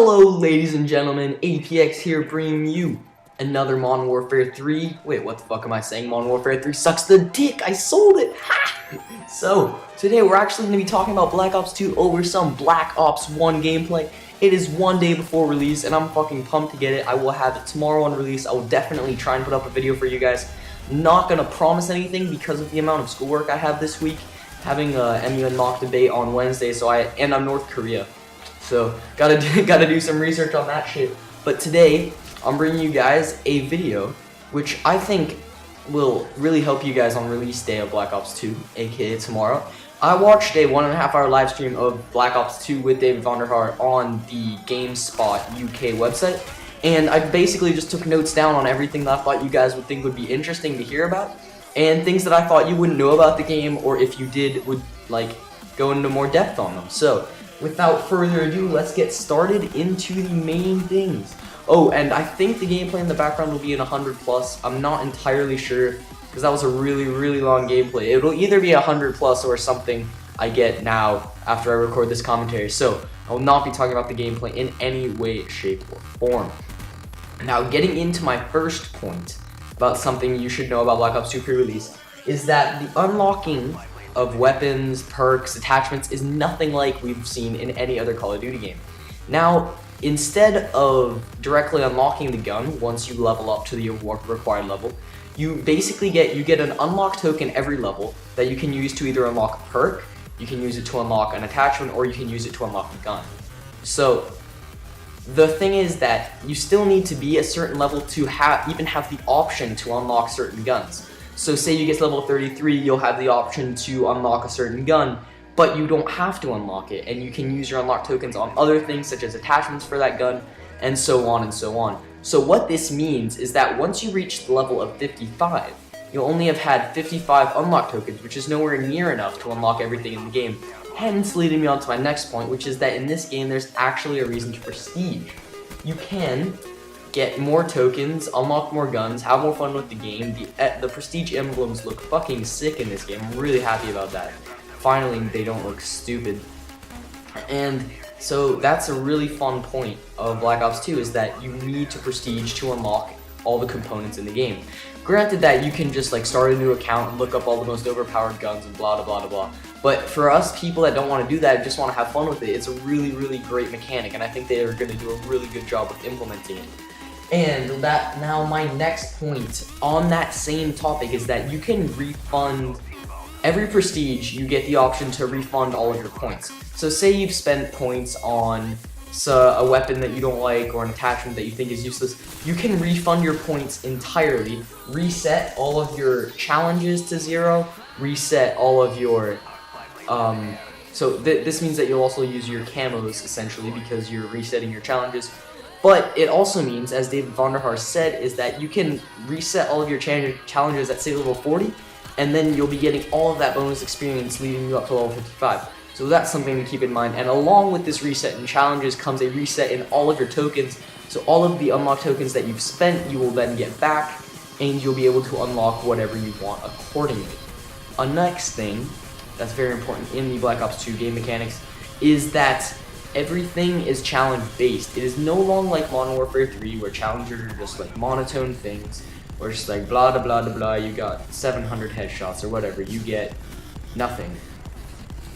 Hello ladies and gentlemen, APX here bringing you another Modern Warfare 3. Wait, what the fuck am I saying? Modern Warfare 3 sucks the dick, I sold it! Ha! So, today we're actually going to be talking about Black Ops 2 over some Black Ops 1 gameplay. It is one day before release and I'm fucking pumped to get it. I will have it tomorrow on release. I will definitely try and put up a video for you guys. Not going to promise anything because of the amount of schoolwork I have this week. Having a MUN mock debate on Wednesday, and I'm North Korea. So, gotta do some research on that shit. But today, I'm bringing you guys a video, which I think will really help you guys on release day of Black Ops 2, aka tomorrow. I watched a 1.5 hour live stream of Black Ops 2 with David Vonderhaar on the GameSpot UK website, and I basically just took notes down on everything that I thought you guys would think would be interesting to hear about, and things that I thought you wouldn't know about the game, or if you did, would like go into more depth on them. So, without further ado, let's get started into the main things. Oh, and I think the gameplay in the background will be in 100+. I'm not entirely sure, because that was a really long gameplay. It'll either be 100+ or something I get now after I record this commentary. So, I will not be talking about the gameplay in any way, shape, or form. Now, getting into my first point about something you should know about Black Ops 2 pre-release is that the unlocking of weapons, perks, attachments is nothing like we've seen in any other Call of Duty game. Now, instead of directly unlocking the gun once you level up to the required level, you basically get an unlock token every level that you can use to either unlock a perk, you can use it to unlock an attachment, or you can use it to unlock the gun. So, the thing is that you still need to be a certain level to even have the option to unlock certain guns. So say you get to level 33, you'll have the option to unlock a certain gun, but you don't have to unlock it, and you can use your unlock tokens on other things such as attachments for that gun, and so on and so on. So what this means is that once you reach the level of 55, you'll only have had 55 unlock tokens, which is nowhere near enough to unlock everything in the game. Hence leading me on to my next point, which is that in this game there's actually a reason to prestige. You can get more tokens, unlock more guns, have more fun with the game. The prestige emblems look fucking sick in this game. I'm really happy about that. Finally, they don't look stupid. And so that's a really fun point of Black Ops 2 is that you need to prestige to unlock all the components in the game. Granted that you can just like start a new account and look up all the most overpowered guns and blah blah blah blah. But for us people that don't want to do that, just want to have fun with it, it's a really great mechanic, and I think they are going to do a really good job of implementing it. And that now my next point on that same topic is that you can refund every prestige. You get the option to refund all of your points. So say you've spent points on a weapon that you don't like or an attachment that you think is useless, you can refund your points entirely, reset all of your challenges to 0, reset all of your this means that you'll also use your camos essentially because you're resetting your challenges. But it also means, as David Vonderhaar said, is that you can reset all of your challenges at say level 40, and then you'll be getting all of that bonus experience leading you up to level 55. So that's something to keep in mind. And along with this reset in challenges comes a reset in all of your tokens. So all of the unlock tokens that you've spent, you will then get back, and you'll be able to unlock whatever you want accordingly. A next thing that's very important in the Black Ops 2 game mechanics is that everything is challenge-based. It is no longer like Modern Warfare 3, where challenges are just like monotone things, or just like blah blah blah blah, you got 700 headshots or whatever, you get nothing.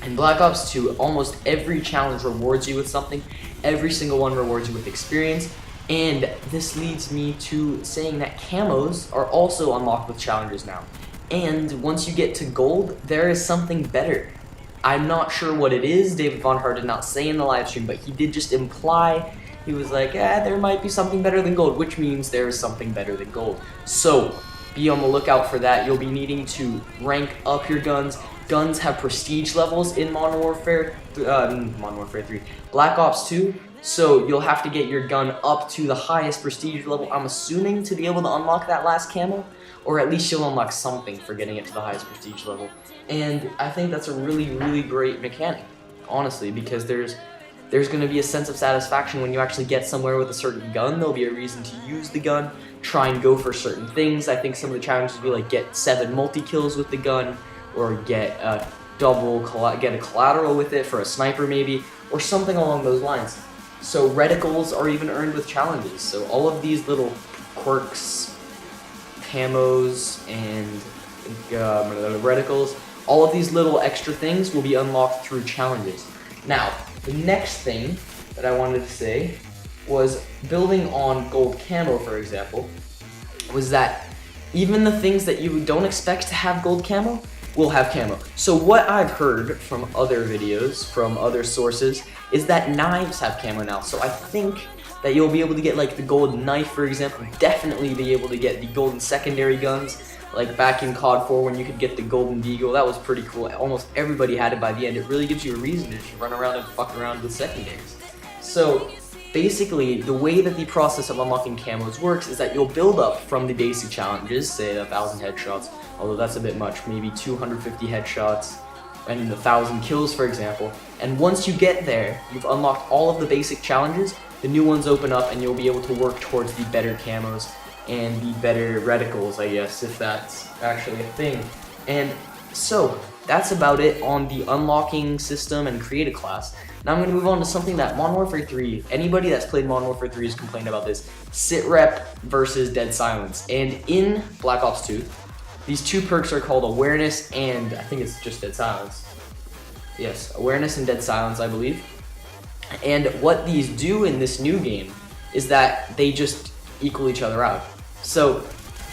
In Black Ops 2, almost every challenge rewards you with something, every single one rewards you with experience, and this leads me to saying that camos are also unlocked with challenges now. And once you get to gold, there is something better. I'm not sure what it is. David Vonderhaar did not say in the live stream, but he did just imply. He was like, there might be something better than gold, which means there is something better than gold. So, be on the lookout for that. You'll be needing to rank up your guns. Guns have prestige levels in Modern Warfare 3, Black Ops 2. So, you'll have to get your gun up to the highest prestige level, I'm assuming, to be able to unlock that last camo. Or at least you'll unlock something for getting it to the highest prestige level. And I think that's a really great mechanic, honestly, because there's going to be a sense of satisfaction when you actually get somewhere with a certain gun. There'll be a reason to use the gun, try and go for certain things. I think some of the challenges will be like get 7 multi-kills with the gun, or get a collateral with it for a sniper maybe, or something along those lines. So reticles are even earned with challenges. So all of these little quirks, camos, and reticles, all of these little extra things will be unlocked through challenges. Now, the next thing that I wanted to say was building on gold camo, for example, was that even the things that you don't expect to have gold camo will have camo. So what I've heard from other videos, from other sources, is that knives have camo now. So I think that you'll be able to get like the golden knife, for example, definitely be able to get the golden secondary guns, like back in COD 4 when you could get the golden deagle. That was pretty cool. Almost everybody had it by the end. It really gives you a reason to just run around and fuck around with secondaries. So basically, the way that the process of unlocking camos works is that you'll build up from the basic challenges, say 1,000 headshots, although that's a bit much, maybe 250 headshots, and 1,000 kills, for example. And once you get there, you've unlocked all of the basic challenges, the new ones open up, and you'll be able to work towards the better camos and the better reticles, I guess, if that's actually a thing. And so, that's about it on the unlocking system and create a class. Now I'm going to move on to something that Modern Warfare 3, anybody that's played Modern Warfare 3 has complained about this, sit rep versus dead silence. And in Black Ops 2, these two perks are called awareness and, I think it's just dead silence. Yes, awareness and dead silence, I believe. And what these do in this new game is that they just equal each other out. So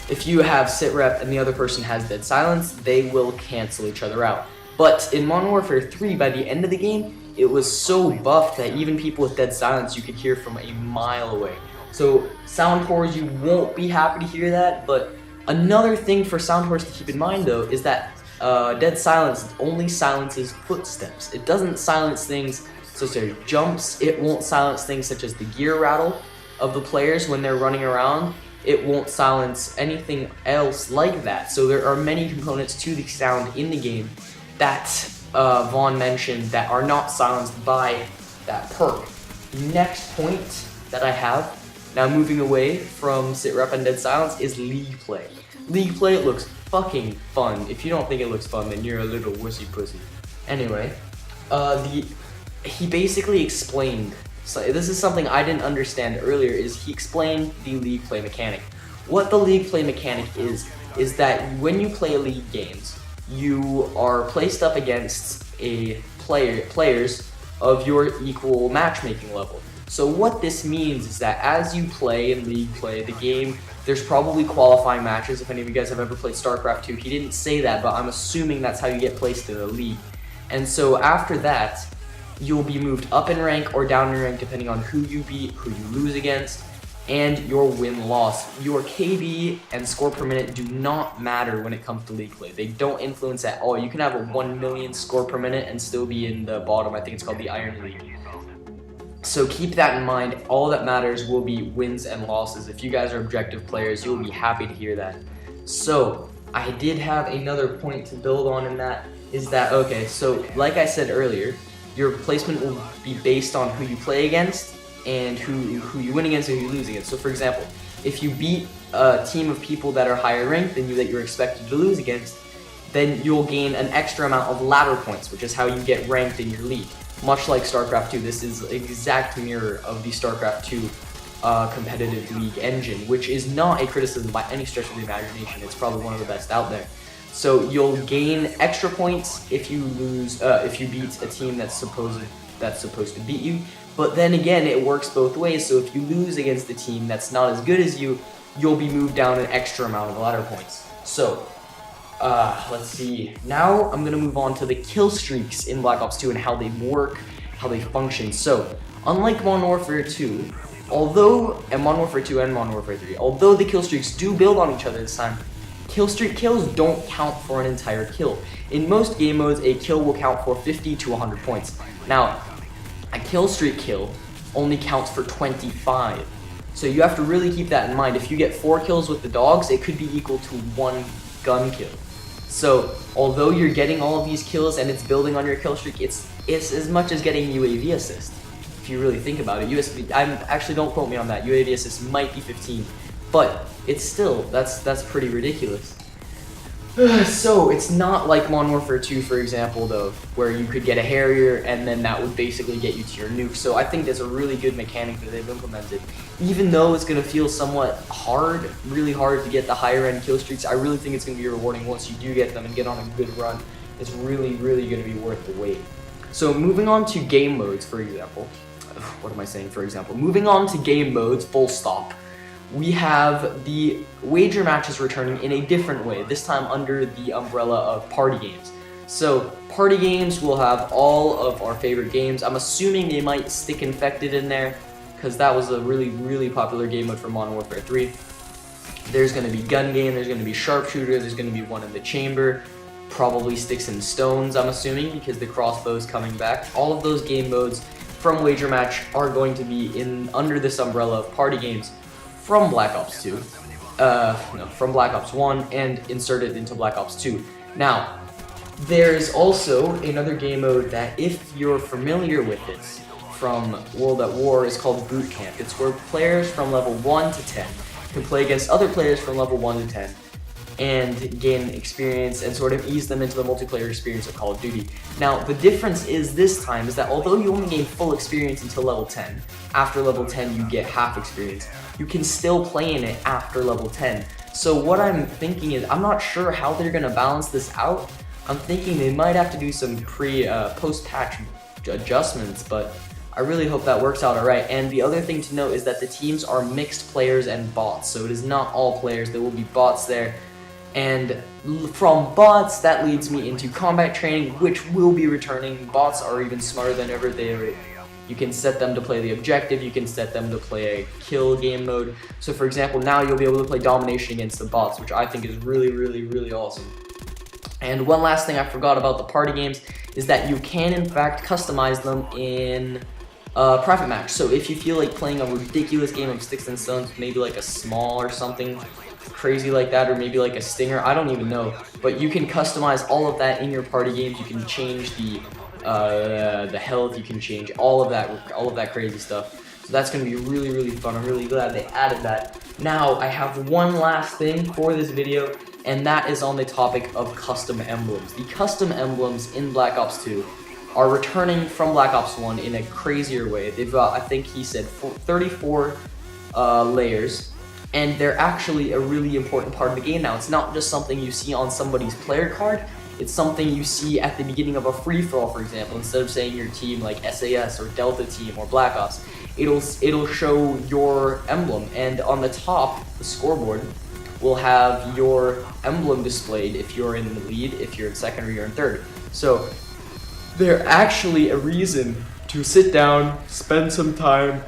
if you have sit rep and the other person has dead silence, they will cancel each other out. But in Modern Warfare 3, by the end of the game, it was so buffed that even people with dead silence you could hear from a mile away. So sound whores, you won't be happy to hear that, but another thing for sound whores to keep in mind though is that dead silence only silences footsteps. It doesn't silence things such as jumps, it won't silence things such as the gear rattle of the players when they're running around. It won't silence anything else like that. So there are many components to the sound in the game that Vaughn mentioned that are not silenced by that perk. The next point that I have, now moving away from sit rep and dead silence, is league play. League play looks fucking fun. If you don't think it looks fun, then you're a little wussy pussy. Anyway, he basically explained, so this is something I didn't understand earlier, is he explained the league play mechanic. What the league play mechanic is that when you play league games, you are placed up against players of your equal matchmaking level. So what this means is that as you play in league play, the game, there's probably qualifying matches. If any of you guys have ever played StarCraft 2, he didn't say that, but I'm assuming that's how you get placed in a league. And so after that, you'll be moved up in rank or down in rank depending on who you beat, who you lose against, and your win-loss. Your KB and score per minute do not matter when it comes to league play. They don't influence at all. You can have a 1 million score per minute and still be in the bottom. I think it's called the Iron League. So keep that in mind. All that matters will be wins and losses. If you guys are objective players, you'll be happy to hear that. So I did have another point to build on in that, is that, okay, so like I said earlier, your placement will be based on who you play against and who you win against and who you lose against. So for example, if you beat a team of people that are higher ranked than you that you're expected to lose against, then you'll gain an extra amount of ladder points, which is how you get ranked in your league. Much like StarCraft 2, this is an exact mirror of the StarCraft 2 competitive league engine, which is not a criticism by any stretch of the imagination. It's probably one of the best out there. So you'll gain extra points if you lose, if you beat a team that's supposed to beat you. But then again, it works both ways. So if you lose against a team that's not as good as you, you'll be moved down an extra amount of ladder points. So let's see. Now I'm gonna move on to the kill streaks in Black Ops 2 and how they work, how they function. So unlike Modern Warfare 2, Modern Warfare 2 and Modern Warfare 3, although the kill streaks do build on each other this time, kill streak kills don't count for an entire kill. In most game modes, a kill will count for 50 to 100 points. Now, a kill streak kill only counts for 25. So you have to really keep that in mind. If you get 4 kills with the dogs, it could be equal to 1 gun kill. So although you're getting all of these kills and it's building on your kill streak, it's as much as getting UAV assist. If you really think about it, actually don't quote me on that. UAV assist might be 15, but it's still, that's pretty ridiculous. So it's not like Modern Warfare 2, for example, though, where you could get a Harrier and then that would basically get you to your nuke. So I think that's a really good mechanic that they've implemented. Even though it's going to feel somewhat hard, really hard to get the higher end kill streaks, I really think it's going to be rewarding once you do get them and get on a good run. It's really, really going to be worth the wait. So moving on to game modes, for example. What am I saying, for example? Moving on to game modes, full stop. We have the wager matches returning in a different way, this time under the umbrella of party games. So party games will have all of our favorite games. I'm assuming they might stick Infected in there, because that was a really, really popular game mode for Modern Warfare 3. There's going to be gun game, there's going to be sharpshooter, there's going to be one in the chamber, probably sticks and stones, I'm assuming, because the crossbow's coming back. All of those game modes from wager match are going to be under this umbrella of party games from Black Ops 2, from Black Ops 1, and inserted into Black Ops 2. Now, there's also another game mode that, if you're familiar with it from World at War, is called Boot Camp. It's where players from level 1 to 10 can play against other players from level 1 to 10 and gain experience and sort of ease them into the multiplayer experience of Call of Duty. Now, the difference is this time is that although you only gain full experience until level 10, after level 10 you get half experience, you can still play in it after level 10. So what I'm thinking is, I'm not sure how they're going to balance this out. I'm thinking they might have to do some post-patch adjustments, but I really hope that works out alright. And the other thing to note is that the teams are mixed players and bots, so it is not all players. There will be bots there. And from bots, that leads me into combat training, which will be returning. Bots are even smarter than ever. You can set them to play the objective, you can set them to play a kill game mode. So for example, now you'll be able to play domination against the bots, which I think is really, really, really awesome. And one last thing I forgot about the party games is that you can in fact customize them in private match. So if you feel like playing a ridiculous game of sticks and stones, maybe like a small or something crazy like that, or maybe like a stinger, I don't even know, but you can customize all of that in your party games. You can change the health, you can change all of that crazy stuff. So that's going to be really, really fun. I'm really glad they added that. Now I have one last thing for this video, and that is on the topic of custom emblems. The custom emblems in Black Ops 2 are returning from Black Ops 1 in a crazier way. They've got, I think he said, 34 layers, and they're actually a really important part of the game now. It's not just something you see on somebody's player card, it's something you see at the beginning of a free-for-all, for example. Instead of saying your team like SAS or Delta Team or Black Ops, it'll show your emblem, and on the top, the scoreboard, will have your emblem displayed if you're in the lead, if you're in second, or you're in third. So they're actually a reason to sit down, spend some time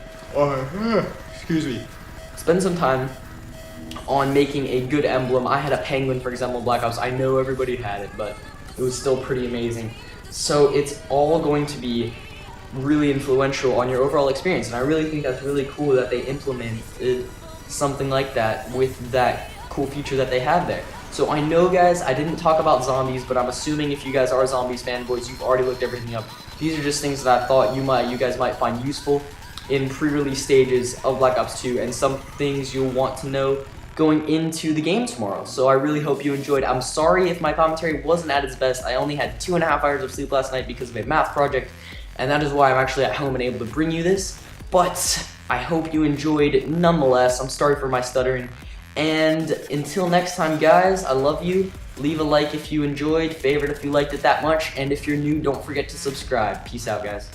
on making a good emblem. I had a penguin, for example, in Black Ops. I know everybody had it, but it was still pretty amazing. So it's all going to be really influential on your overall experience, and I really think that's really cool that they implemented something like that with that cool feature that they have there. So I know, guys, I didn't talk about zombies, but I'm assuming if you guys are zombies fanboys, you've already looked everything up. These are just things that I thought you guys might find useful in pre-release stages of Black Ops 2, and some things you'll want to know going into the game tomorrow. So I really hope you enjoyed. I'm sorry if my commentary wasn't at its best. I only had 2.5 hours of sleep last night because of a math project, and that is why I'm actually at home and able to bring you this. But I hope you enjoyed nonetheless. I'm sorry for my stuttering. And until next time, guys, I love you. Leave a like if you enjoyed, favorite if you liked it that much, and if you're new, don't forget to subscribe. Peace out, guys.